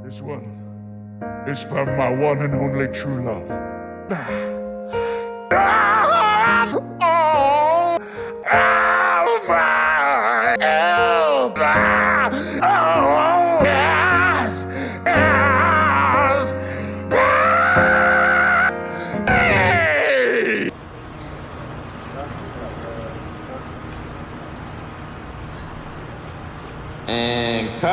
This one is from my one and only true love. Yes, yes, hey! And